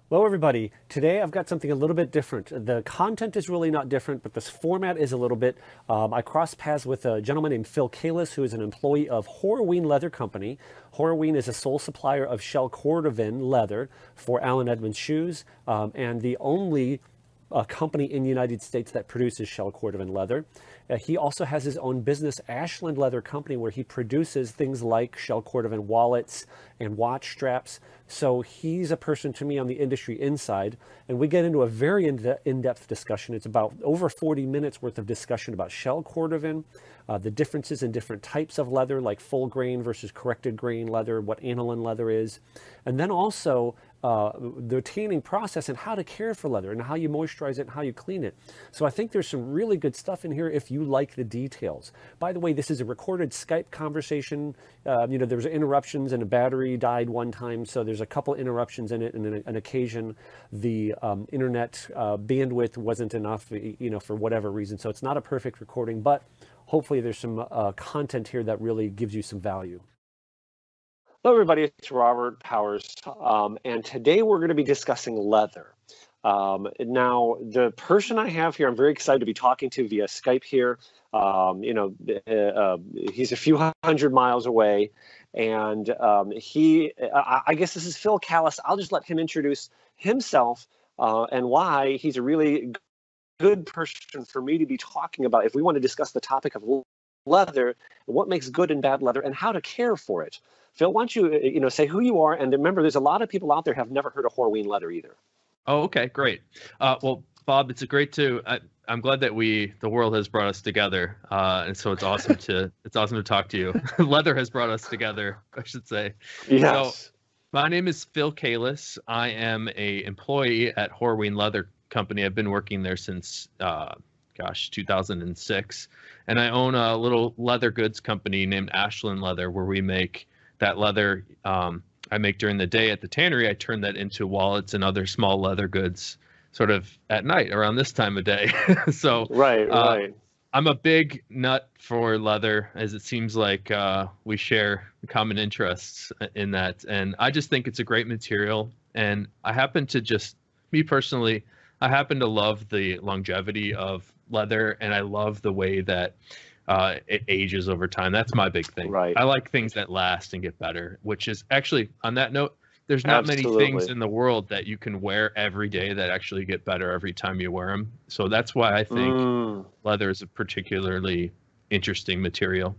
Hello, everybody. Today I've got something a little bit different. The content is really not different, but this format is a little bit. I crossed paths with a gentleman named Phil Kalis, who is an employee of Horween Leather Company. Horween is a sole supplier of Shell Cordovan leather for Allen Edmonds shoes, and the only company in the United States that produces Shell Cordovan leather. He also has his own business, Ashland Leather Company, where he produces things like Shell Cordovan wallets and watch straps. So he's a person to me on the industry inside, and we get into a very in-depth discussion. It's about over 40 minutes worth of discussion about Shell Cordovan, the differences in different types of leather, like full grain versus corrected grain leather, what aniline leather is, and then also the tanning process and how to care for leather and how you moisturize it and how you clean it. So I think there's some really good stuff in here if you like the details. By the way, this is a recorded Skype conversation. There was interruptions and a battery died one time, so there's a couple interruptions in it, and an occasion the internet bandwidth wasn't enough, for whatever reason. So it's not a perfect recording, but hopefully there's some content here that really gives you some value. Hello, everybody. It's Robert Powers, and today we're going to be discussing leather. Now, the person I have here, I'm very excited to be talking to via Skype here. He's a few hundred miles away, and I guess this is Phil Callis. I'll just let him introduce himself and why he's a really good person for me to be talking about if we want to discuss the topic of leather, what makes good and bad leather, and how to care for it. Phil, why don't you, say who you are, and remember, there's a lot of people out there who have never heard of Horween Leather either. Oh, okay, great. Well, Bob, I'm glad that the world has brought us together, and so it's awesome to talk to you. Leather has brought us together, I should say. Yes. So, my name is Phil Kalis. I am a employee at Horween Leather Company. I've been working there since 2006, and I own a little leather goods company named Ashland Leather, where we make that leather I make during the day at the tannery. I turn that into wallets and other small leather goods sort of at night around this time of day. So Right. I'm a big nut for leather, as it seems like we share common interests in that. And I just think it's a great material. And me personally, I happen to love the longevity of leather, and I love the way that it ages over time. That's my big thing. Right. I like things that last and get better, which is actually, on that note, there's not many things in the world that you can wear every day that actually get better every time you wear them. So that's why I think leather is a particularly interesting material.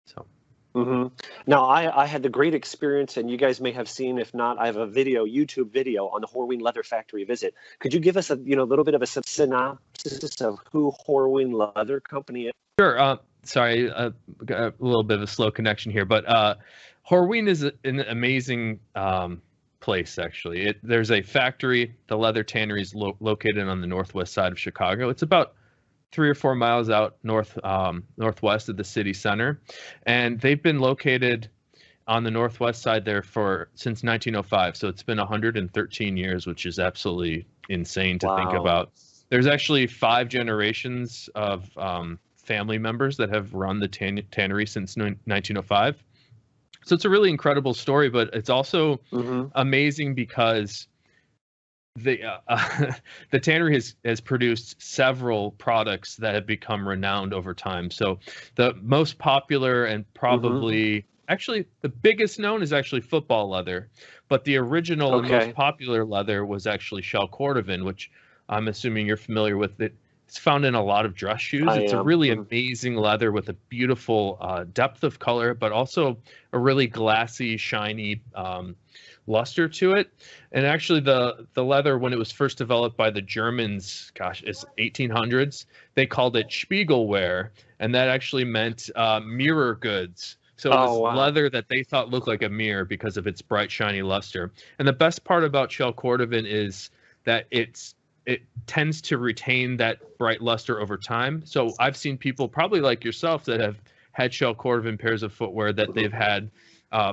So. Mm-hmm. Now, I had the great experience, and you guys may have seen, if not, I have a YouTube video on the Horween Leather Factory visit. Could you give us a little bit of a synopsis of who Horween Leather Company is? Sure. Sorry, got a little bit of a slow connection here, but Horween is an amazing place, actually. There's a factory, the leather tannery is located on the northwest side of Chicago. It's about 3 or 4 miles out northwest of the city center, and they've been located on the northwest side there since 1905. So it's been 113 years, which is absolutely insane to think about. There's actually 5 generations of family members that have run the tannery since 1905. So it's a really incredible story, but it's also amazing because the tannery has produced several products that have become renowned over time. So the most popular and probably actually the biggest known is actually football leather, but the original and most popular leather was actually Shell Cordovan, which I'm assuming you're familiar with. It's found in a lot of dress shoes. It's a really amazing leather with a beautiful depth of color, but also a really glassy, shiny luster to it. And actually the leather, when it was first developed by the Germans, it's 1800s, they called it Spiegelware, and that actually meant mirror goods. So it was leather that they thought looked like a mirror because of its bright, shiny luster. And the best part about Shell Cordovan is that it tends to retain that bright luster over time. So I've seen people probably like yourself that have had Shell Cordovan pairs of footwear that they've had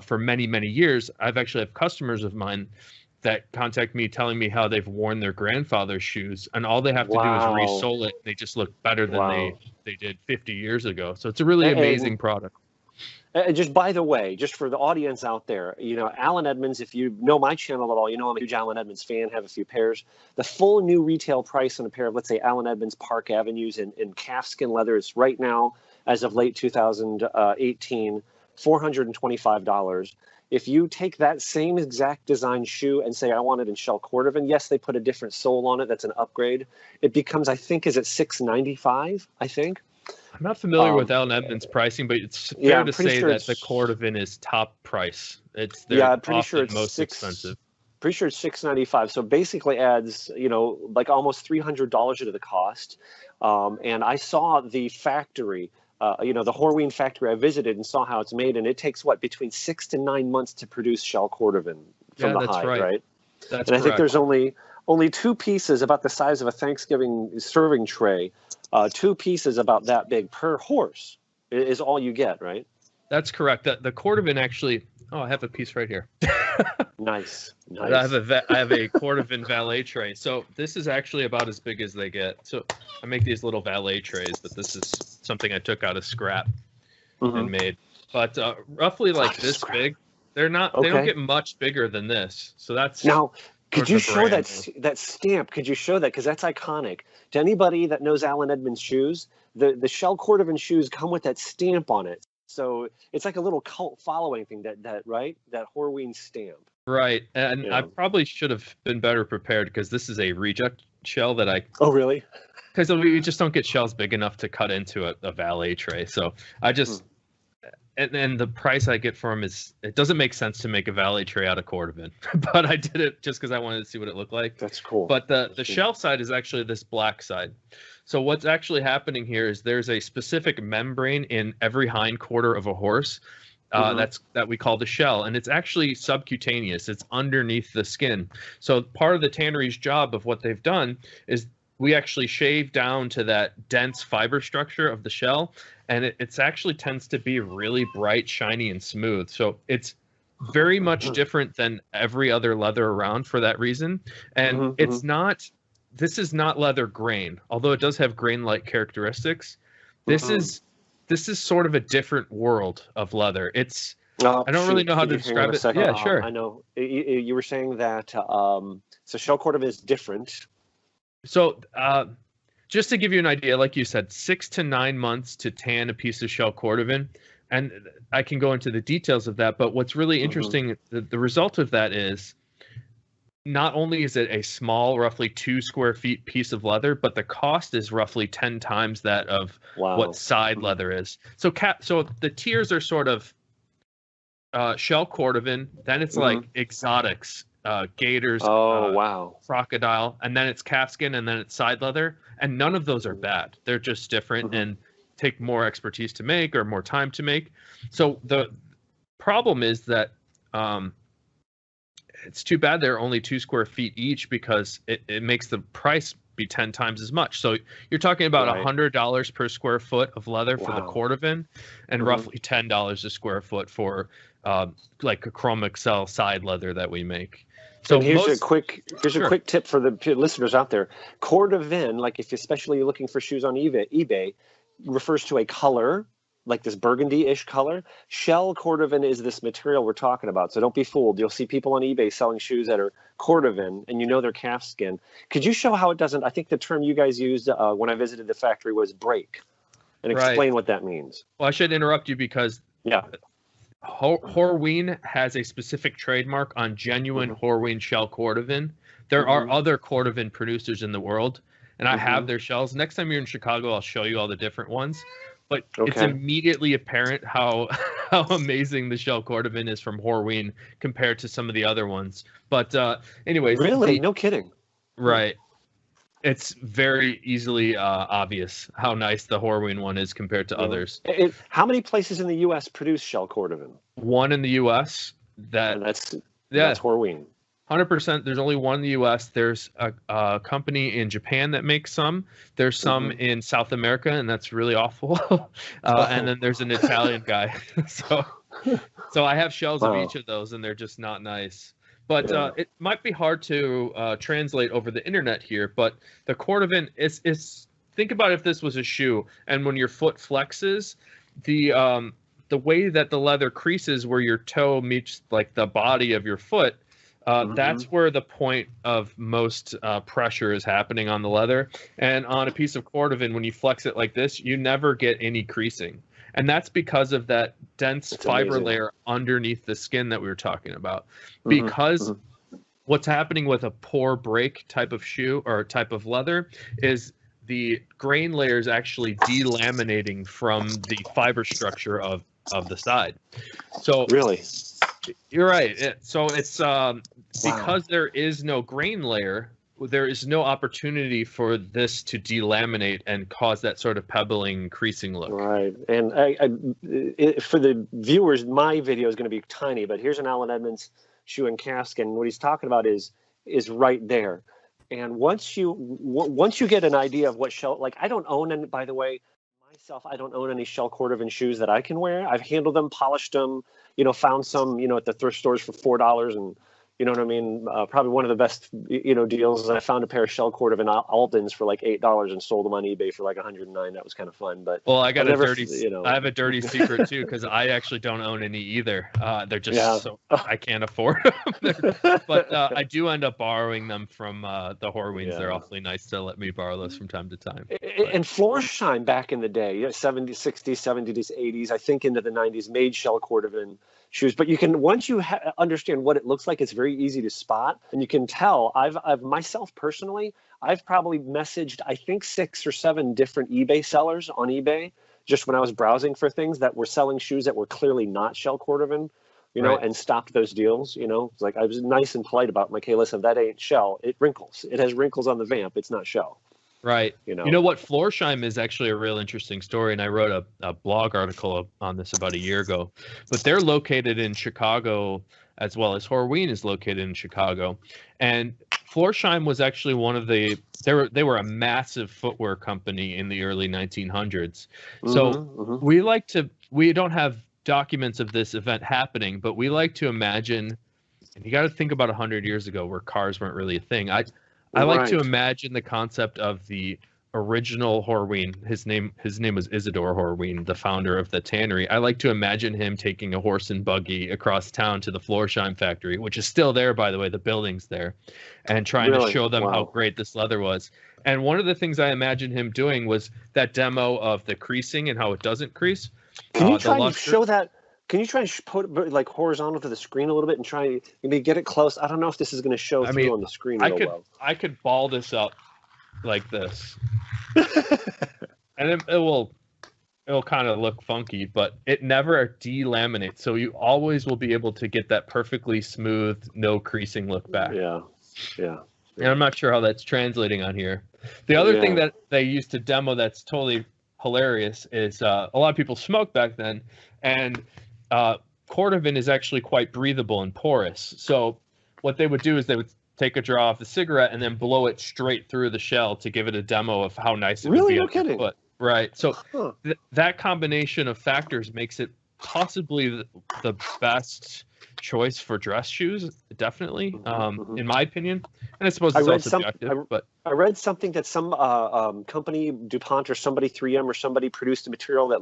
for many, many years. I've actually have customers of mine that contact me telling me how they've worn their grandfather's shoes, and all they have to do is resole it. They just look better than they did 50 years ago. So it's a really amazing product. Just by the way, just for the audience out there, Alan Edmonds, if you know my channel at all, I'm a huge Alan Edmonds fan, have a few pairs. The full new retail price on a pair of, let's say, Alan Edmonds Park Avenues in calfskin leather is right now, as of late 2018, $425. If you take that same exact design shoe and say, I want it in Shell Cordovan, yes, they put a different sole on it. That's an upgrade. It becomes, I think, is it $695, I think? I'm not familiar with Alan Edmonds pricing, but it's fair to say that the Cordovan is top price. It's I'm pretty sure it's most expensive. Pretty sure it's $695. So basically adds, like almost $300 into the cost. And I saw the factory, the Horween factory. I visited and saw how it's made, and it takes between 6 to 9 months to produce Shell Cordovan from the hide, right? That's and I think there's only two pieces about the size of a Thanksgiving serving tray. 2 pieces about that big per horse is all you get, right? That's correct. The Cordovan actually. Oh, I have a piece right here. Nice. I have a Cordovan valet tray. So this is actually about as big as they get. So I make these little valet trays, but this is something I took out of scrap and made. But roughly like this big. They're not. Okay. They don't get much bigger than this. So that's now. Could you show that stamp? Could you show that? Because that's iconic. To anybody that knows Alan Edmonds shoes, the Shell Cordovan shoes come with that stamp on it. So it's like a little cult following thing, that right? That Horween stamp. Right. And I probably should have been better prepared because this is a reject shell that I... Oh, really? Because we just don't get shells big enough to cut into a valet tray. So I just... And the price I get for them it doesn't make sense to make a valet tray out of Cordovan, but I did it just because I wanted to see what it looked like. That's cool. But the shell side is actually this black side. So what's actually happening here is there's a specific membrane in every hind quarter of a horse that we call the shell, and it's actually subcutaneous. It's underneath the skin. So part of the tannery's job of what they've done is we actually shave down to that dense fiber structure of the shell, and it's actually tends to be really bright, shiny, and smooth. So it's very much different than every other leather around for that reason. And this is not leather grain, although it does have grain-like characteristics. This is sort of a different world of leather. It's I don't really know how to describe it. Yeah, sure. I know. You were saying that so Shell Cordovan is different. So just to give you an idea, like you said, 6 to 9 months to tan a piece of Shell Cordovan. And I can go into the details of that. But what's really interesting, the result of that is not only is it a small, roughly 2 square feet piece of leather, but the cost is roughly 10 times that of what side leather is. So so the tiers are sort of Shell Cordovan, then it's like exotics, gators, crocodile, and then it's calfskin, and then it's side leather, and none of those are bad. They're just different and take more expertise to make or more time to make. So the problem is that it's too bad they're only 2 square feet each, because it makes the price be 10 times as much. So you're talking about $100 per square foot of leather for the Cordovan, and roughly $10 a square foot for like a Chrome Excel side leather that we make. So and here's a quick tip for the listeners out there. Cordovan, like if especially you're looking for shoes on eBay, refers to a color, like this burgundy-ish color. Shell Cordovan is this material we're talking about, so don't be fooled. You'll see people on eBay selling shoes that are Cordovan, and they're calfskin. Could you show how it doesn't? I think the term you guys used when I visited the factory was break, and explain what that means. Well, I should interrupt you because Horween has a specific trademark on genuine Horween Shell Cordovan. There are other Cordovan producers in the world, and I have their shells. Next time you're in Chicago, I'll show you all the different ones. But it's immediately apparent how amazing the Shell Cordovan is from Horween compared to some of the other ones. But anyways. Really? No kidding. Right. It's very easily obvious how nice the Horween one is compared to others. How many places in the U.S. produce Shell Cordovan? One in the U.S. That's Horween. 100%. There's only one in the U.S. There's a company in Japan that makes some. There's some in South America, and that's really awful. And then there's an Italian guy. So I have shells of each of those, and they're just not nice. But it might be hard to translate over the internet here. But the Cordovan is think about if this was a shoe, and when your foot flexes, the the way that the leather creases where your toe meets like the body of your foot, that's where the point of most pressure is happening on the leather. And on a piece of cordovan, when you flex it like this, you never get any creasing. And that's because of that dense fiber layer underneath the skin that we were talking about. Because what's happening with a pour break type of shoe or type of leather is the grain layer is actually delaminating from the fiber structure of the side. So really, you're right. So it's because there is no grain layer, there is no opportunity for this to delaminate and cause that sort of pebbling, creasing look. Right. And for the viewers, my video is going to be tiny, but here's an Alan Edmonds shoe and cask, and what he's talking about is right there. And once you get an idea of what Shell, like, I don't own any, by the way, myself, I don't own any Shell Cordovan shoes that I can wear. I've handled them, polished them, found some, at the thrift stores for $4, and you know what I mean? Probably one of the best, deals. I found a pair of Shell Cordovan Altons for like $8 and sold them on eBay for like $109. That was kind of fun. But well, I have a dirty secret too, because I actually don't own any either. They're just so I can't afford them. But I do end up borrowing them from the Horweens. They're awfully nice to let me borrow those from time to time. And Florsheim back in the day, 70s, 60s, 70s, 80s, I think into the 90s, made Shell Cordovan shoes. But you can, once you understand what it looks like, it's very easy to spot, and you can tell. I've myself personally, I've probably messaged, I think, 6 or 7 different eBay sellers on eBay just when I was browsing for things that were selling shoes that were clearly not Shell Cordovan, and stopped those deals. It's like, I was nice and polite about, like, hey, listen, that ain't Shell. It wrinkles. It has wrinkles on the vamp. It's not Shell. Right. You know what? Florsheim is actually a real interesting story, and I wrote a blog article on this about a year ago. But they're located in Chicago, as well as Horween is located in Chicago. And Florsheim was actually one of they were a massive footwear company in the early 1900s. So we don't have documents of this event happening, but we like to imagine, and you got to think about 100 years ago where cars weren't really a thing. I like to imagine the concept of the original Horween. His name was Isidore Horween, the founder of the Tannery. I like to imagine him taking a horse and buggy across town to the Florsheim factory, which is still there, by the way, the building's there, and trying to show them how great this leather was. And one of the things I imagined him doing was that demo of the creasing and how it doesn't crease. Can you try and show that? Can you try and put it like horizontal to the screen a little bit and try and maybe get it close? I don't know if this is going to show through on the screen real well. I could ball this up like this, and it'll kind of look funky, but it never delaminates. So you always will be able to get that perfectly smooth, no creasing look back. Yeah. And I'm not sure how that's translating on here. The other thing that they used to demo that's totally hilarious is a lot of people smoked back then, and Cordovan is actually quite breathable and porous. So what they would do is they would take a draw off the cigarette and then blow it straight through the shell to give it a demo of how nice it would be on your foot. Right. So that combination of factors makes it possibly the best choice for dress shoes, definitely, in my opinion. And I suppose it's all subjective. But I read something that some company, DuPont or somebody, 3M or somebody, produced a material that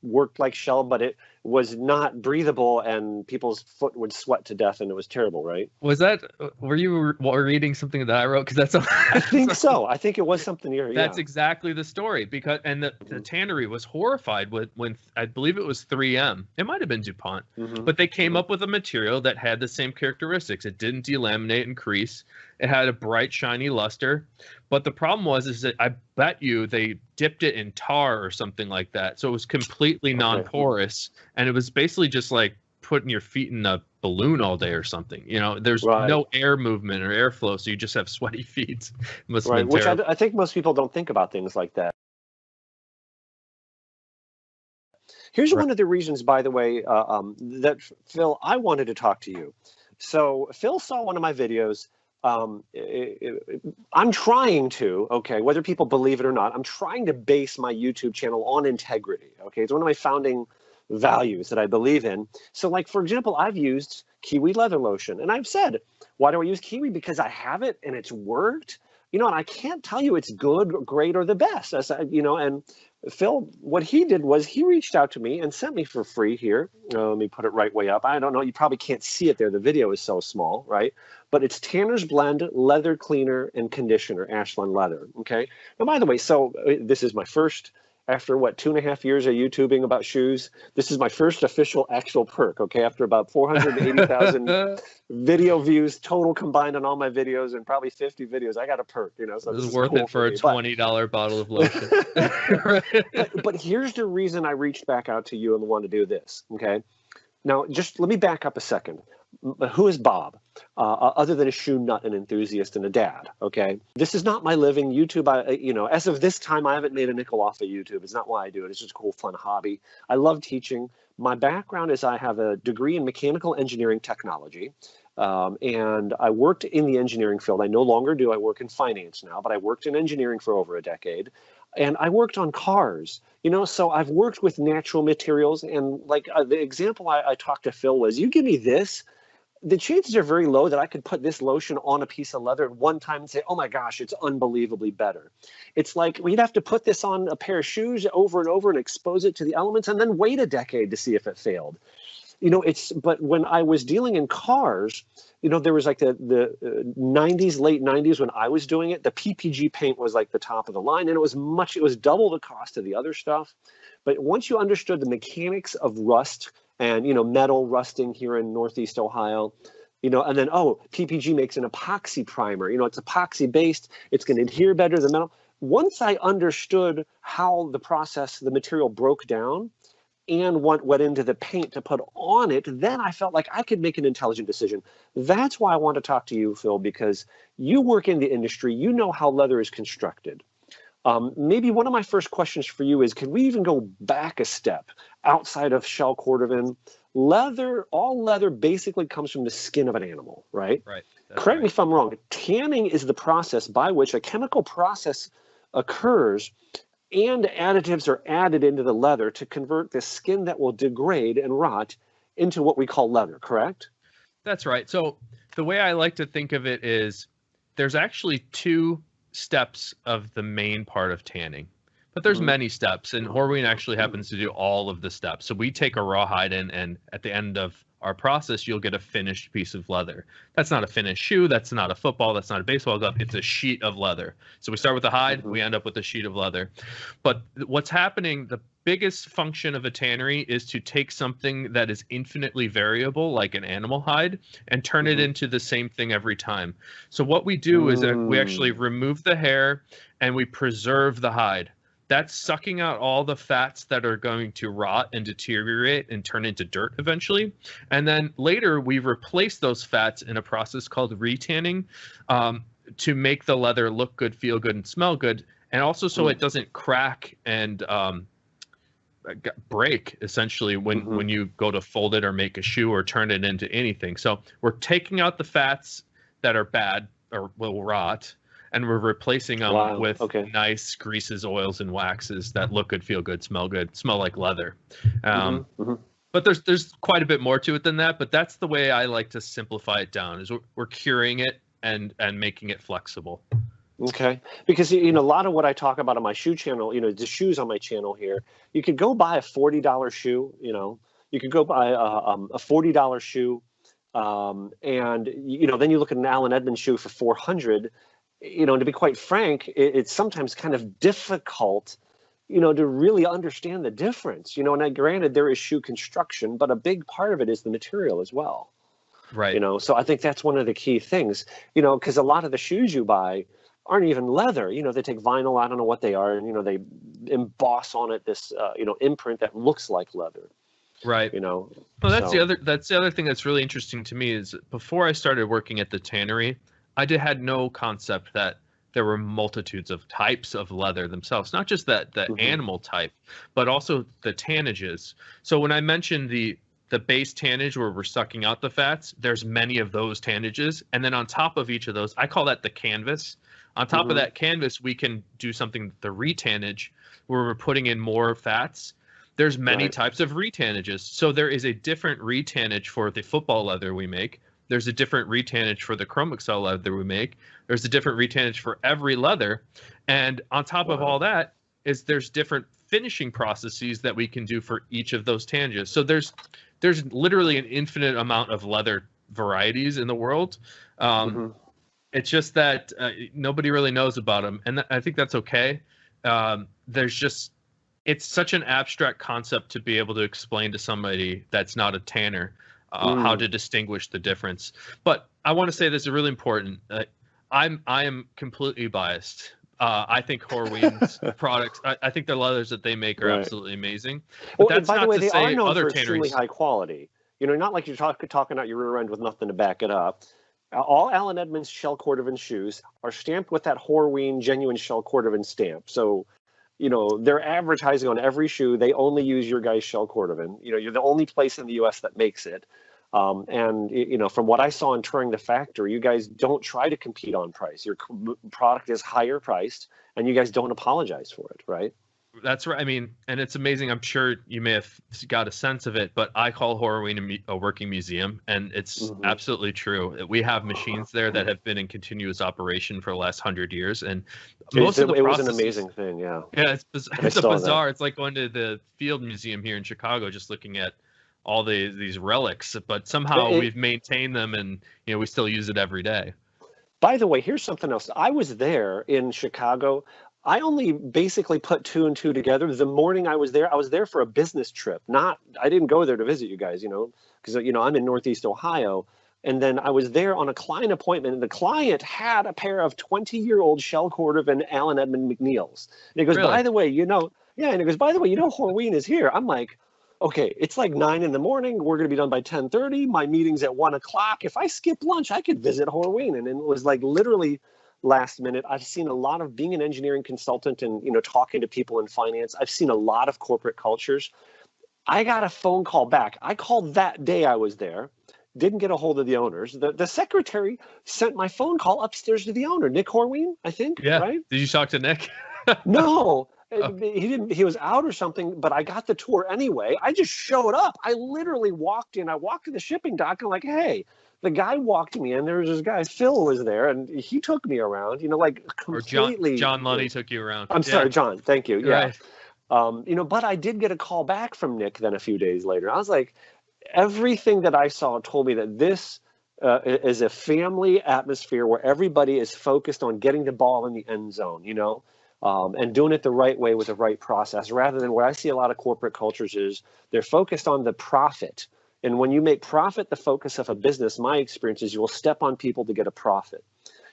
worked like Shell, but it was not breathable, and people's foot would sweat to death, and it was terrible, right? Were you reading something that I wrote? Because I think so. I think it was something here. That's exactly the story. The Tannery was horrified when I believe it was 3M. It might have been DuPont, but they came up with a material that had the same characteristics. It didn't delaminate and crease. It had a bright, shiny luster. But the problem is that I bet you they dipped it in tar or something like that. So it was completely non-porous. And it was basically just like putting your feet in a balloon all day or something. There's no air movement or airflow. So you just have sweaty feet. Which I think most people don't think about things like that. Here's one of the reasons, by the way, that, Phil, I wanted to talk to you. So Phil saw one of my videos. I'm trying to, whether people believe it or not, I'm trying to base my YouTube channel on integrity. It's one of my founding values that I believe in. So, like, for example, I've used Kiwi leather lotion, and I've said, why do I use Kiwi? Because I have it and it's worked. And I can't tell you it's good, great, or the best. And Phil, what he did was he reached out to me and sent me for free here. Let me put it right way up. I don't know. You probably can't see it there. The video is so small, right? But it's Tanner's Blend Leather Cleaner and Conditioner, Ashland Leather. Okay. And by the way, so this is my first, after what, 2.5 years of YouTubing about shoes, this is my first official actual perk. Okay. After about 480,000 video views total combined on all my videos and probably 50 videos, I got a perk, you know. So this this is worth cool it for a $20 bottle of lotion. but here's the reason I reached back out to you and wanted to do this. Okay. Now, just let me back up a second. Who is Bob, other than a shoe nut, an enthusiast, and a dad? Okay, this is not my living. YouTube, as of this time, I haven't made a nickel off of YouTube. It's not why I do it. It's just a cool, fun hobby. I love teaching. My background is I have a degree in mechanical engineering technology, and I worked in the engineering field. I no longer do. I work in finance now, but I worked in engineering for over a decade. And I worked on cars, so I've worked with natural materials. And like the example I talked to Phil was, you give me this, the chances are very low that I could put this lotion on a piece of leather at one time and say, oh my gosh, it's unbelievably better. It's like we'd have to put this on a pair of shoes over and over and expose it to the elements and then wait a decade to see if it failed. But when I was dealing in cars, there was like the 90s, late 90s when I was doing it, the PPG paint was like the top of the line, and it was double the cost of the other stuff. But once you understood the mechanics of rust and, metal rusting here in Northeast Ohio, and then, PPG makes an epoxy primer, it's epoxy based, it's going to adhere better than metal. Once I understood how the material broke down, and what went into the paint to put on it, then I felt like I could make an intelligent decision. That's why I want to talk to you, Phil, because you work in the industry, you know how leather is constructed. Maybe one of my first questions for you is, can we even go back a step outside of Shell Cordovan? All leather basically comes from the skin of an animal, right? Right. Correct me if I'm wrong. Tanning is the process by which a chemical process occurs and additives are added into the leather to convert the skin that will degrade and rot into what we call leather, correct? That's right. So the way I like to think of it is there's actually 2 steps of the main part of tanning, but there's many steps, and Horween actually happens to do all of the steps. So we take a rawhide and at the end of our process, you'll get a finished piece of leather. That's not a finished shoe. That's not a football. That's not a baseball glove. It's a sheet of leather. So we start with the hide. We end up with a sheet of leather. But what's happening, the biggest function of a tannery is to take something that is infinitely variable, like an animal hide, and turn it into the same thing every time. So what we do is that we actually remove the hair and we preserve the hide. That's sucking out all the fats that are going to rot and deteriorate and turn into dirt eventually. And then later we replace those fats in a process called retanning to make the leather look good, feel good, and smell good. And also so it doesn't crack and break essentially when you go to fold it or make a shoe or turn it into anything. So we're taking out the fats that are bad or will rot, and we're replacing them with nice greases, oils, and waxes that look good, feel good, smell like leather. But there's quite a bit more to it than that. But that's the way I like to simplify it down, is we're curing it and making it flexible. Okay, because a lot of what I talk about on my shoe channel, the shoes on my channel here, you could go buy a $40 shoe. You could go buy a $40 shoe, and then you look at an Allen Edmonds shoe for $400. To be quite frank, it's sometimes kind of difficult, to really understand the difference. And granted, there is shoe construction, but a big part of it is the material as well. Right. So I think that's one of the key things. Because a lot of the shoes you buy aren't even leather. They take vinyl. I don't know what they are, and they emboss on it this imprint that looks like leather. Right. Well, that's the other thing that's really interesting to me is before I started working at the tannery, I had no concept that there were multitudes of types of leather themselves, not just the animal type, but also the tannages. So when I mentioned the base tannage where we're sucking out the fats, there's many of those tannages. And then on top of each of those, I call that the canvas. On top of that canvas, we can do something, the retannage, where we're putting in more fats. There's many types of retannages. So there is a different retannage for the football leather we make. There's a different retannage for the chrome excel leather we make. There's a different retannage for every leather. And on top of all that there's different finishing processes that we can do for each of those tanges. So there's literally an infinite amount of leather varieties in the world. It's just that nobody really knows about them, and I think that's okay. It's such an abstract concept to be able to explain to somebody that's not a tanner how to distinguish the difference. But I want to say this is really important. I am completely biased. I think Horween's products, I think the leathers that they make are absolutely amazing. But Well, that's by the not way, to they are say known other for extremely tanneries. high quality. You know, not like you're talking out your rear end with nothing to back it up. All Allen Edmonds Shell Cordovan shoes are stamped with that Horween genuine Shell Cordovan stamp. So, you know, they're advertising on every shoe. They only use your guys' Shell Cordovan. You know, you're the only place in the U.S. that makes it. And, you know, from what I saw in touring the factory, you guys don't try to compete on price. Your product is higher priced, and you guys don't apologize for it, right? That's right. I mean, and it's amazing. I'm sure you may have got a sense of it, but I call Horween a working museum, and it's absolutely true. We have machines there that have been in continuous operation for the last 100 years, and most of the processes, was an amazing thing. Yeah. Yeah, it's a bizarre. It's like going to the Field Museum here in Chicago, just looking at all these relics, but somehow we've maintained them, and you know we still use it every day. By the way, here's something else. I was there in Chicago. I only basically put 2 and 2 together. The morning I was there for a business trip. I didn't go there to visit you guys, you know, because, you know, I'm in Northeast Ohio. And then I was there on a client appointment, and the client had a pair of 20-year-old Shell Cordovan Allen Edmond McNeils. And he goes, Really? by the way, you know, and he goes, by the way, you know, Horween is here. I'm like, okay, it's like 9 in the morning. We're going to be done by 10:30. My meeting's at 1 o'clock. If I skip lunch, I could visit Horween. And it was like literally last minute. I've seen a lot of being an engineering consultant and, you know, talking to people in finance. I've seen a lot of corporate cultures. I got a phone call back. I called that day I was there, didn't get a hold of the owners. The secretary sent my phone call upstairs to the owner, Nick Horween, I think. Yeah. Right? Did you talk to Nick? No. He didn't. He was out or something, but I got the tour anyway. I just showed up. I literally walked in. I walked to the shipping dock and like, hey, the guy walked me in. There was this guy, Phil was there, and he took me around, you know, like completely. Or John Lunny took you around. I'm sorry, John. Thank you. Yeah. Right. You know, but I did get a call back from Nick then a few days later. I was like, everything that I saw told me that this is a family atmosphere where everybody is focused on getting the ball in the end zone, you know. And doing it the right way with the right process, rather than where I see a lot of corporate cultures is they're focused on the profit. And when you make profit the focus of a business, my experience is you will step on people to get a profit.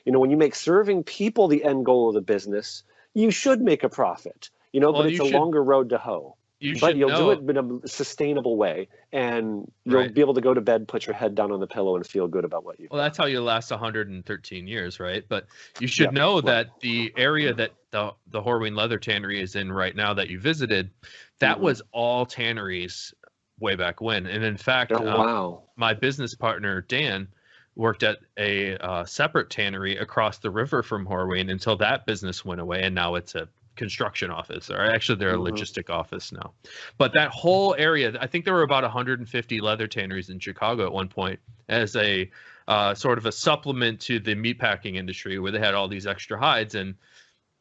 You know, when you make serving people the end goal of the business, you should make a profit, you know, but it's a longer road to hoe. But you'll do it in a sustainable way, and you'll be able to go to bed, put your head down on the pillow, and feel good about what you've done. Well, that's how you last 113 years, right? But you should know that the area that the Horween Leather Tannery is in right now that you visited, that was all tanneries way back when. And in fact, my business partner, Dan, worked at a separate tannery across the river from Horween until that business went away, and now it's a construction office, or actually they're a logistic office now. But that whole area, I think there were about 150 leather tanneries in Chicago at one point as a sort of a supplement to the meatpacking industry, where they had all these extra hides. And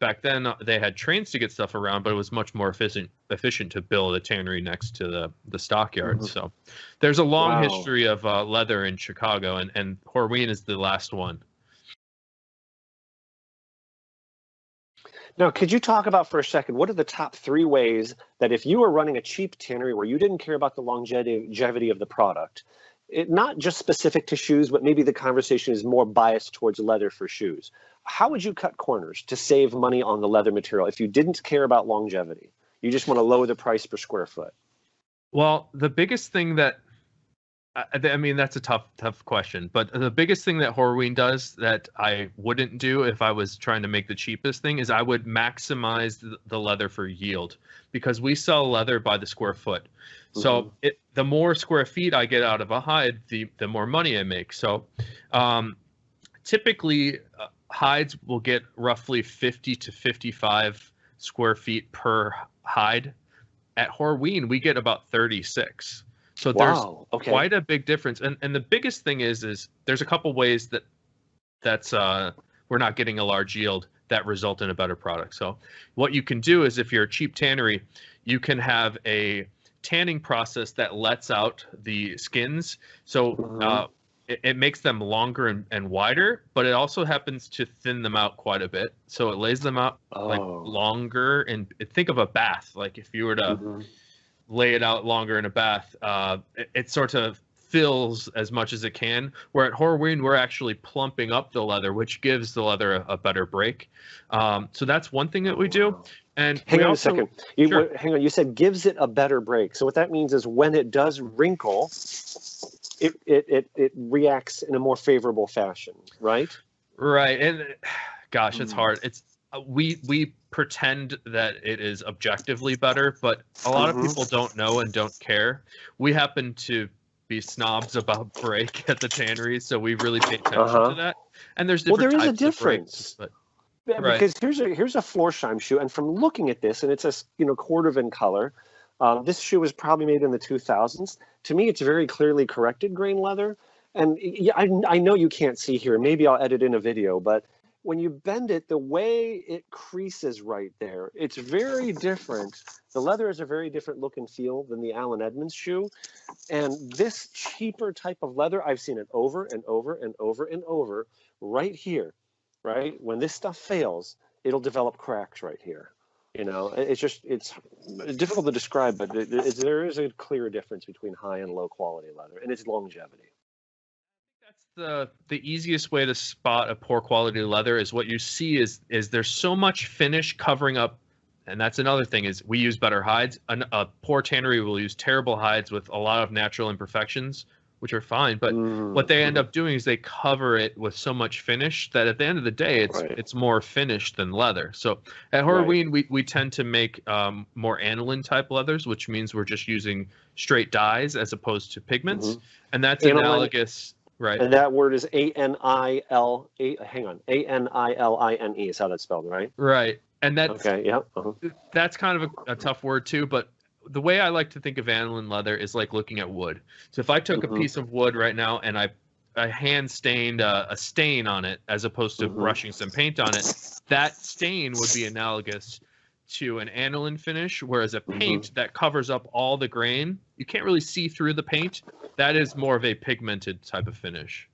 back then they had trains to get stuff around, but it was much more efficient to build a tannery next to the stockyard. So there's a long history of leather in Chicago, and Horween is the last one. Now, could you talk about for a second, what are the top 3 ways that if you were running a cheap tannery where you didn't care about the longevity of the product, not just specific to shoes, but maybe the conversation is more biased towards leather for shoes, how would you cut corners to save money on the leather material if you didn't care about longevity? You just want to lower the price per square foot. Well, the biggest thing that, I mean, that's a tough question, but the biggest thing that Horween does that I wouldn't do if I was trying to make the cheapest thing is I would maximize the leather for yield, because we sell leather by the square foot. So the more square feet I get out of a hide, the more money I make. So typically hides will get roughly 50 to 55 square feet per hide. At Horween, we get about 36. So there's quite a big difference. And the biggest thing is there's a couple ways that's we're not getting a large yield that result in a better product. So what you can do is, if you're a cheap tannery, you can have a tanning process that lets out the skins. So it makes them longer and wider, but it also happens to thin them out quite a bit. So it lays them out like longer. And think of a bath. Like if you were to lay it out longer in a bath, it sort of fills as much as it can. Where at Horween, we're actually plumping up the leather, which gives the leather a better break. So that's one thing that we do. And hang on a second. Hang on. You said gives it a better break. So what that means is when it does wrinkle, it reacts in a more favorable fashion, right? Right. And gosh, it's hard. It's we pretend that it is objectively better, but a lot of people don't know and don't care. We happen to be snobs about break at the tannery, so we really pay attention to that. And there's different there is types a difference. Of breaks, because here's a Florsheim shoe, and from looking at this, and it's a Cordovan color. This shoe was probably made in the 2000s. To me, it's very clearly corrected grain leather. And yeah, I know you can't see here. Maybe I'll edit in a video, but when you bend it, the way it creases right there, it's very different. The leather is a very different look and feel than the Allen Edmonds shoe. And this cheaper type of leather, I've seen it over and over and over and over right here, right? When this stuff fails, it'll develop cracks right here. It's difficult to describe, but there is a clear difference between high and low quality leather and its longevity. That's the easiest way to spot a poor quality leather is what you see is there's so much finish covering up. And that's another thing is we use better hides. A poor tannery will use terrible hides with a lot of natural imperfections, which are fine. But what they end up doing is they cover it with so much finish that at the end of the day, it's more finished than leather. So at Horween, we tend to make more aniline type leathers, which means we're just using straight dyes as opposed to pigments. And that's analogous. Right. And that word is A-N-I-L-A. Hang on. A-N-I-L-I-N-E is how that's spelled, right? Right. And that's that's kind of a tough word too, but the way I like to think of aniline leather is like looking at wood. So if I took a piece of wood right now and I hand stained a stain on it as opposed to brushing some paint on it, that stain would be analogous to an aniline finish, whereas a paint that covers up all the grain, you can't really see through the paint. That is more of a pigmented type of finish.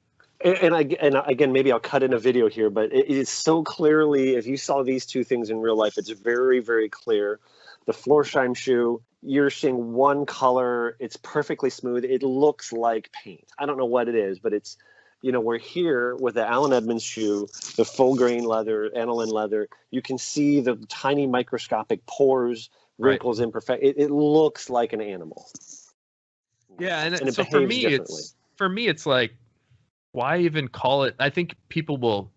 And again, maybe I'll cut in a video here, but it is so clearly, if you saw these two things in real life, it's very, very clear. The Florsheim shoe, you're seeing one color, it's perfectly smooth. It looks like paint. I don't know what it is, but it's, we're here with the Allen Edmonds shoe, the full grain leather, aniline leather. You can see the tiny microscopic pores, wrinkles, imperfect. It looks like an animal. Yeah, and so for me, it's like, why even call it? I think people will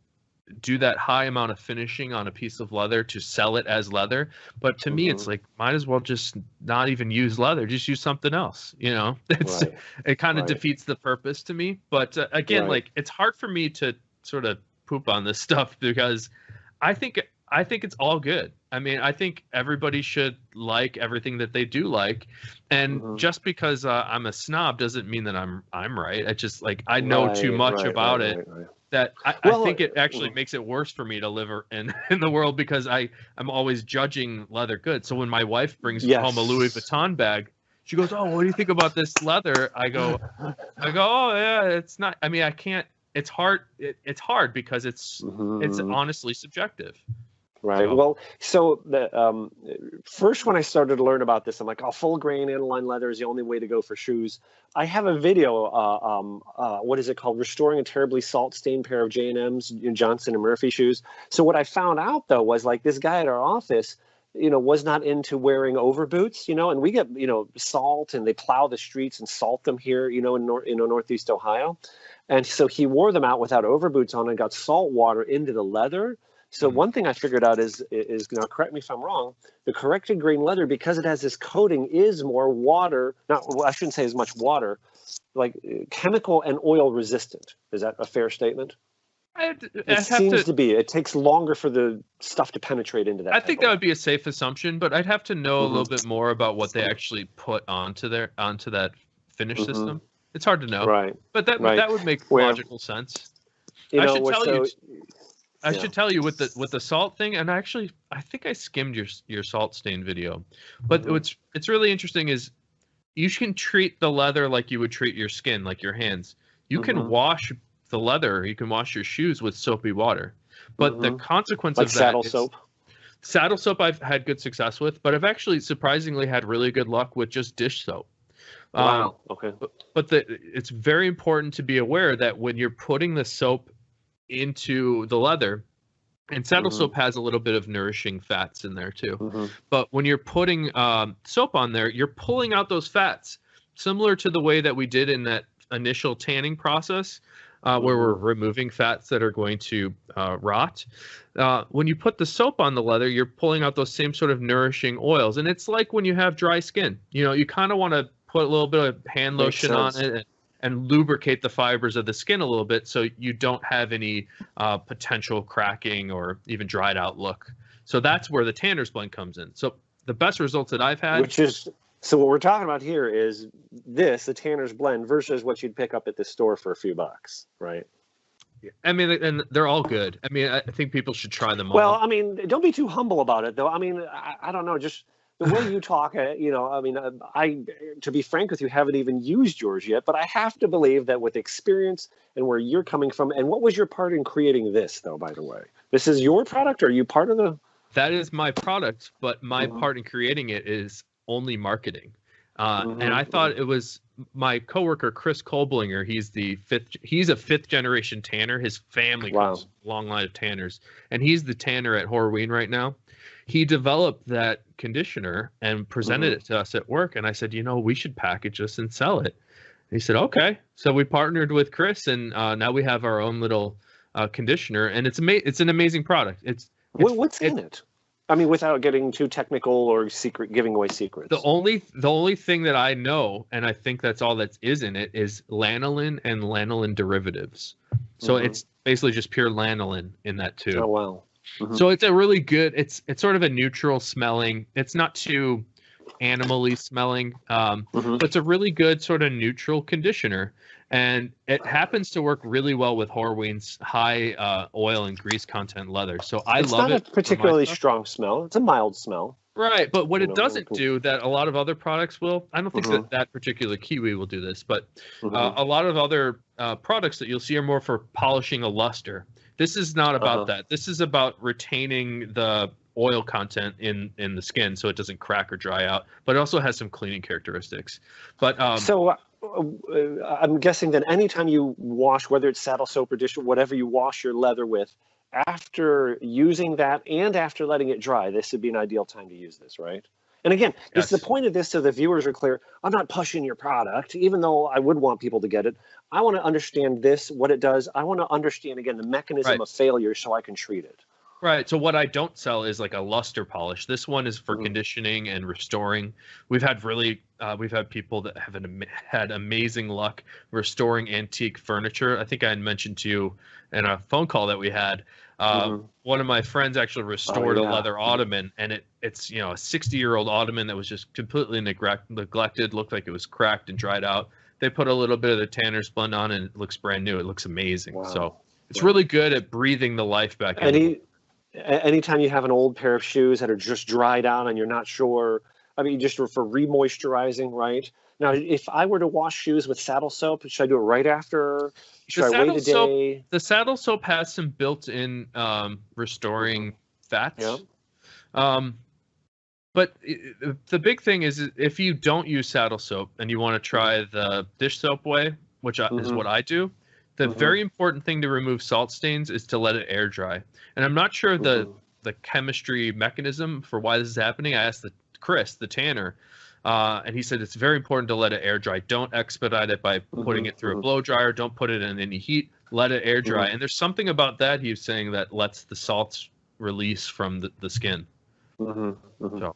do that high amount of finishing on a piece of leather to sell it as leather, but to me, it's like might as well just not even use leather, just use something else. It kind of defeats the purpose to me. But again, like it's hard for me to sort of poop on this stuff because I think it's all good. I mean, I think everybody should like everything that they do like, and just because I'm a snob doesn't mean that I'm right. I just like I know too much about it that I think it actually makes it worse for me to live in the world because I'm always judging leather goods. So when my wife brings home a Louis Vuitton bag, she goes, "Oh, what do you think about this leather?" I go, "Oh yeah, it's not. I mean, I can't. It's hard. It's hard because it's honestly subjective." Right. So the first when I started to learn about this, I'm like, full grain aniline leather is the only way to go for shoes. I have a video, what is it called? Restoring a terribly salt-stained pair of J&M's, Johnson and Murphy shoes. So what I found out, though, was like this guy at our office, was not into wearing overboots, and we get, salt and they plow the streets and salt them here, in Northeast Ohio. And so he wore them out without overboots on and got salt water into the leather. So one thing I figured out is now correct me if I'm wrong, the corrected grain leather, because it has this coating, is more water, I shouldn't say as much water, like chemical and oil resistant. Is that a fair statement? It seems to be. It takes longer for the stuff to penetrate into that. I think that would be a safe assumption, but I'd have to know a little bit more about what they actually put onto that finish system. It's hard to know. Right. But that would make logical sense. I should tell you. I should tell you with the salt thing, and I think I skimmed your salt stain video, but it's really interesting is you can treat the leather like you would treat your skin, like your hands. You can wash the leather, you can wash your shoes with soapy water, but the consequence like of that saddle is, soap. Saddle soap I've had good success with, but I've actually surprisingly had really good luck with just dish soap. Wow. Okay. But it's very important to be aware that when you're putting the soap into the leather, and saddle soap has a little bit of nourishing fats in there too. But when you're putting soap on there, you're pulling out those fats, similar to the way that we did in that initial tanning process, where we're removing fats that are going to rot. When you put the soap on the leather, you're pulling out those same sort of nourishing oils. And it's like when you have dry skin. You know, you kind of want to put a little bit of hand lotion on it and lubricate the fibers of the skin a little bit so you don't have any potential cracking or even dried out look. So that's where the Tanner's blend comes in. So the best results that I've had, so what we're talking about here is the Tanner's blend versus what you'd pick up at the store for a few bucks, right? I mean, and they're all good. I mean, I think people should try them all. Well, I mean, don't be too humble about it, though. I mean, I don't know, just the way you talk, you know, I mean, to be frank with you, haven't even used yours yet, but I have to believe that with experience and where you're coming from, and what was your part in creating this, though, by the way? This is your product, or are you part of the... That is my product, but my part in creating it is only marketing. And I thought it was my coworker, Chris Kolblinger. He's a fifth generation tanner. His family comes from a long line of tanners, and he's the tanner at Horween right now. He developed that conditioner and presented it to us at work. And I said, you know, we should package this and sell it. And he said, okay. So we partnered with Chris, and now we have our own little conditioner, and it's an amazing product. What's in it? I mean, without getting too technical or giving away secrets. The only thing that I know, and I think that's all that is in it, is lanolin and lanolin derivatives. So it's basically just pure lanolin in that too. Oh wow. So it's a really good. It's sort of a neutral smelling. It's not too animally smelling. But it's a really good sort of neutral conditioner, and it happens to work really well with Horween's high oil and grease content leather. So love it. It's not a particularly strong smell. It's a mild smell. Right, but what it doesn't do that a lot of other products will, I don't think that particular Kiwi will do this, but a lot of other products that you'll see are more for polishing a luster. This is not about that. This is about retaining the oil content in the skin so it doesn't crack or dry out, but it also has some cleaning characteristics. But so I'm guessing that anytime you wash, whether it's saddle soap or dish, whatever you wash your leather with, after using that and after letting it dry, this would be an ideal time to use this, right? And again, it's the point of this, so the viewers are clear. I'm not pushing your product, even though I would want people to get it. I want to understand this, what it does. I want to understand, again, the mechanism of failure so I can treat it. Right. So what I don't sell is like a luster polish. This one is for conditioning and restoring. We've had people that have had amazing luck restoring antique furniture. I think I had mentioned to you in a phone call that we had. One of my friends actually restored a leather ottoman, and it's a 60-year-old ottoman that was just completely neglected, looked like it was cracked and dried out. They put a little bit of the Tanner's blend on, and it looks brand new. It looks amazing. Wow. So it's really good at breathing the life back in. Anytime you have an old pair of shoes that are just dried out and you're not sure, I mean, just for re-moisturizing, right? Now, if I were to wash shoes with saddle soap, should I do it right after? Should I wait a day? The saddle soap has some built-in restoring fats. Yeah. But the big thing is if you don't use saddle soap and you want to try the dish soap way, which is what I do, the very important thing to remove salt stains is to let it air dry. And I'm not sure the chemistry mechanism for why this is happening. I asked Chris, the tanner, and he said it's very important to let it air dry. Don't expedite it by putting it through a blow dryer. Don't put it in any heat. Let it air dry. And there's something about that, he was saying, that lets the salts release from the skin. So.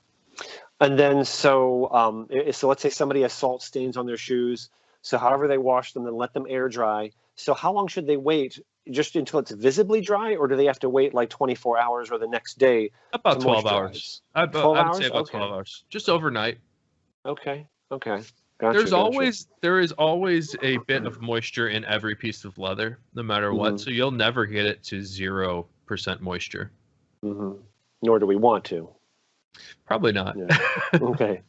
And then so let's say somebody has salt stains on their shoes. So however they wash them, then let them air dry. So how long should they wait? Just until it's visibly dry, or do they have to wait like 24 hours or the next day? About 12 hours. I would say about 12 hours. Just overnight. Okay. Gotcha, there is always a bit of moisture in every piece of leather, no matter what. So you'll never get it to zero 100% moisture. Mm-hmm. Nor do we want to. Probably not. Yeah. Okay.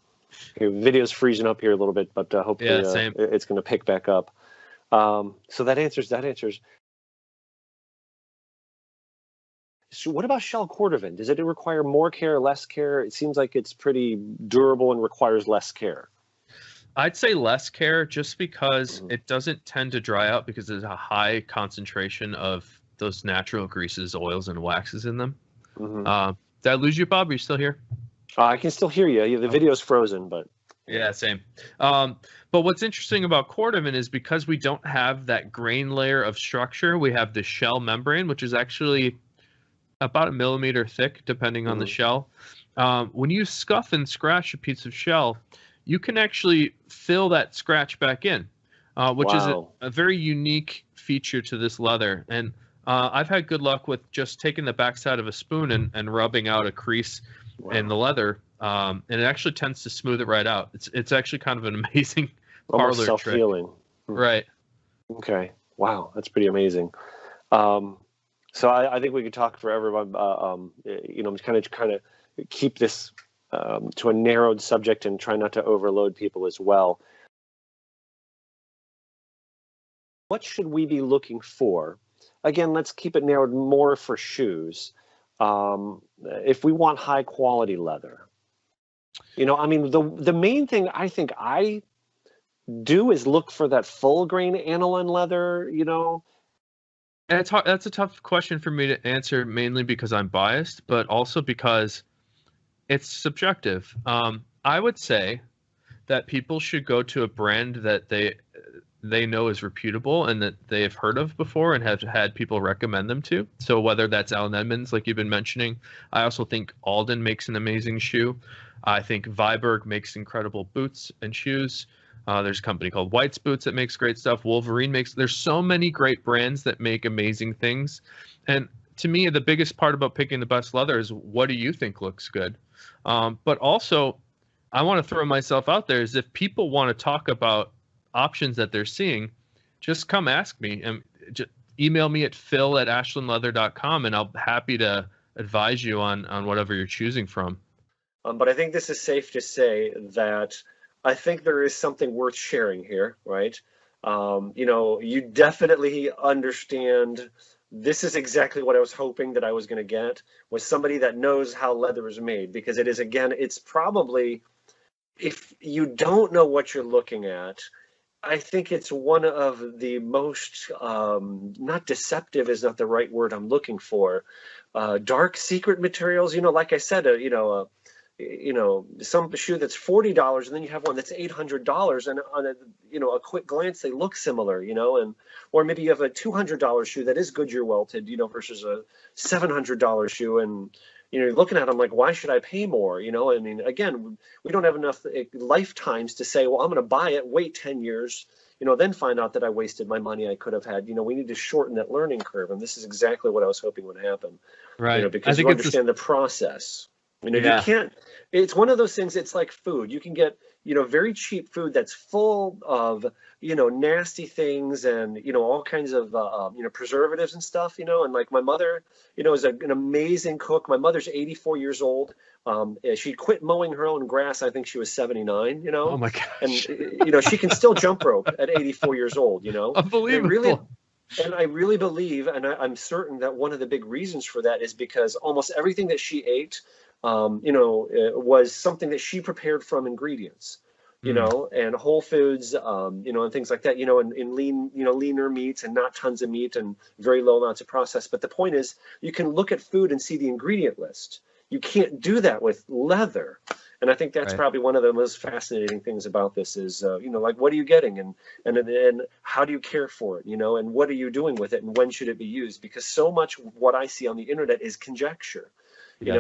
Video's freezing up here a little bit, but hopefully same. it's going to pick back up. So that answers. So what about Shell Cordovan? Does it require more care, less care? It seems like it's pretty durable and requires less care. I'd say less care, just because it doesn't tend to dry out because there's a high concentration of those natural greases, oils, and waxes in them. Did I lose you, Bob? Are you still here? I can still hear you. The video's frozen, but yeah, same. But what's interesting about Cordovan is because we don't have that grain layer of structure, we have the shell membrane, which is actually about 1 millimeter thick, depending on the shell. When you scuff and scratch a piece of shell, you can actually fill that scratch back in, which is a very unique feature to this leather. And I've had good luck with just taking the backside of a spoon and rubbing out a crease in the leather, and it actually tends to smooth it right out. It's actually kind of an amazing almost parlor trick. self-healing. Right. Okay. Wow, that's pretty amazing. So I think we could talk forever about, kind of keep this to a narrowed subject and try not to overload people as well. What should we be looking for? Again, let's keep it narrowed more for shoes. If we want high quality leather, the main thing I think I do is look for that full grain aniline leather, And that's a tough question for me to answer, mainly because I'm biased, but also because it's subjective. I would say that people should go to a brand that they know is reputable and that they have heard of before and have had people recommend them to. So whether that's Allen Edmonds, like you've been mentioning, I also think Alden makes an amazing shoe. I think Viberg makes incredible boots and shoes. There's a company called White's Boots that makes great stuff. Wolverine there's so many great brands that make amazing things. And to me, the biggest part about picking the best leather is, what do you think looks good? But also, I want to throw myself out there, is if people want to talk about options that they're seeing, just come ask me and just email me at phil@ashlandleather.com, and I'll be happy to advise you on whatever you're choosing from. But I think this is safe to say that I think there is something worth sharing here, right? You definitely understand. This is exactly what I was hoping that I was going to get, was somebody that knows how leather is made, because it is, again, it's probably, if you don't know what you're looking at, I think it's one of the most, not deceptive is not the right word I'm looking for, dark secret materials. Like I said, some shoe that's $40 and then you have one that's $800, and on a quick glance they look similar, or maybe you have a $200 shoe that is Goodyear welted, versus a $700 shoe, and you're looking at them like, why should I pay more? Again, we don't have enough lifetimes to say, well, I'm going to buy it, wait 10 years, then find out that I wasted my money I could have had. We need to shorten that learning curve, and this is exactly what I was hoping would happen. Right. Because you understand the process. You can't, it's one of those things, it's like food. You can get, very cheap food that's full of, nasty things and, all kinds of, preservatives and stuff, and like my mother, is an amazing cook. My mother's 84 years old. She quit mowing her own grass. I think she was 79, Oh my gosh. and, she can still jump rope at 84 years old, Unbelievable. And I really believe, and I'm certain that one of the big reasons for that is because almost everything that she ate, was something that she prepared from ingredients, and whole foods, and things like that, in lean, leaner meats and not tons of meat and very low amounts of processed. But the point is, you can look at food and see the ingredient list. You can't do that with leather. And I think that's probably one of the most fascinating things about this is, like, what are you getting and how do you care for it, and what are you doing with it and when should it be used? Because so much what I see on the internet is conjecture.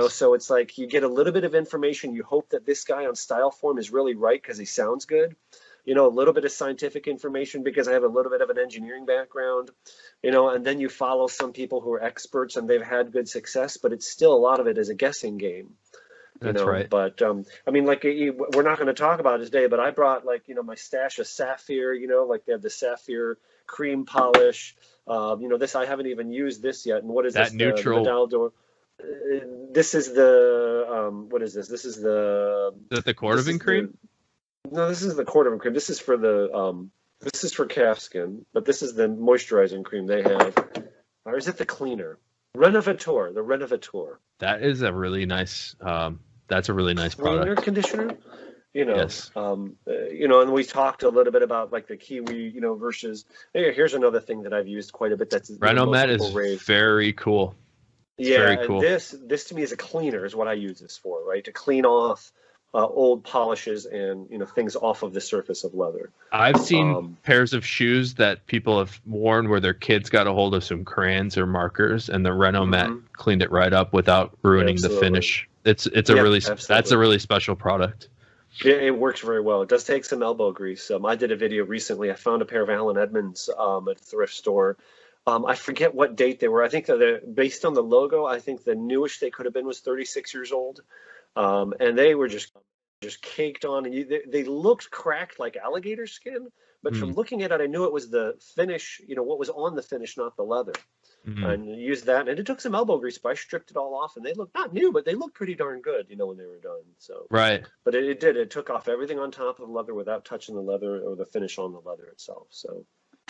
So it's like you get a little bit of information. You hope that this guy on Style Form is really right because he sounds good. A little bit of scientific information because I have a little bit of an engineering background, and then you follow some people who are experts and they've had good success, but it's still, a lot of it is a guessing game, That's right. But I mean, like we're not going to talk about it today, but I brought like my stash of sapphire. Like they have the sapphire cream polish. This I haven't even used this yet. And what is That this? neutral. The Medallion. This is the what is this? This is the Cordovan cream. No, this is the Cordovan cream. This is for the this is for calfskin, but this is the moisturizing cream they have. Or is it the cleaner? Renovator, the Renovator. That is a really nice. That's a really nice Cleaner product. Conditioner. Yes. And we talked a little bit about like the kiwi, versus. Here's another thing that I've used quite a bit. That's Renomet is very cool. It's very cool. This to me is a cleaner, is what I use this for, right? To clean off old polishes and things off of the surface of leather. I've seen pairs of shoes that people have worn where their kids got a hold of some crayons or markers, and the Renomet cleaned it right up without ruining the finish. It's a really that's a really special product. Yeah, it works very well. It does take some elbow grease. I did a video recently. I found a pair of Allen Edmonds at a thrift store. I forget what date they were. I think that based on the logo, I think the newest they could have been was 36 years old. And they were just caked on, and they looked cracked like alligator skin. But from looking at it, I knew it was the finish. What was on the finish, not the leather. And used that, and it took some elbow grease, but I stripped it all off, and they looked not new, but they looked pretty darn good, when they were done. So right. But it did. It took off everything on top of the leather without touching the leather or the finish on the leather itself. So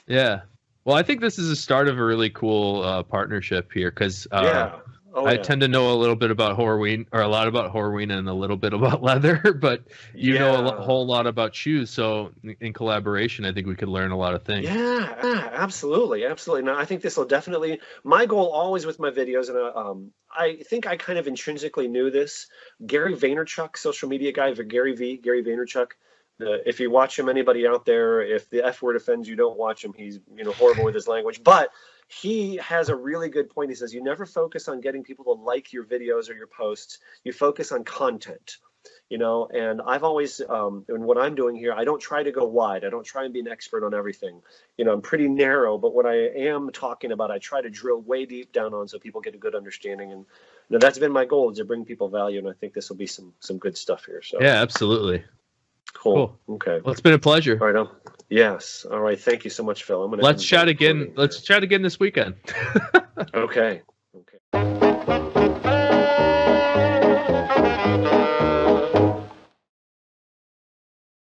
yeah. Well, I think this is the start of a really cool partnership here, because I tend to know a little bit about Horween, or a lot about Horween and a little bit about leather, but you know a whole lot about shoes. So in collaboration, I think we could learn a lot of things. Yeah, absolutely. Now, I think this will definitely, my goal always with my videos, and I think I kind of intrinsically knew this. Gary Vaynerchuk, social media guy, Gary Vaynerchuk. If you watch him, anybody out there, if the F word offends you, don't watch him. He's horrible with his language, but he has a really good point. He says you never focus on getting people to like your videos or your posts. You focus on content, and I've always, and what I'm doing here, I don't try to go wide. I don't try and be an expert on everything. I'm pretty narrow, but what I am talking about, I try to drill way deep down on so people get a good understanding. And that's been my goal, is to bring people value. And I think this will be some good stuff here. So yeah, absolutely. Cool. Okay. Well, it's been a pleasure. All right. Yes. All right. Thank you so much, Phil. Let's chat again. Let's chat again this weekend. Okay.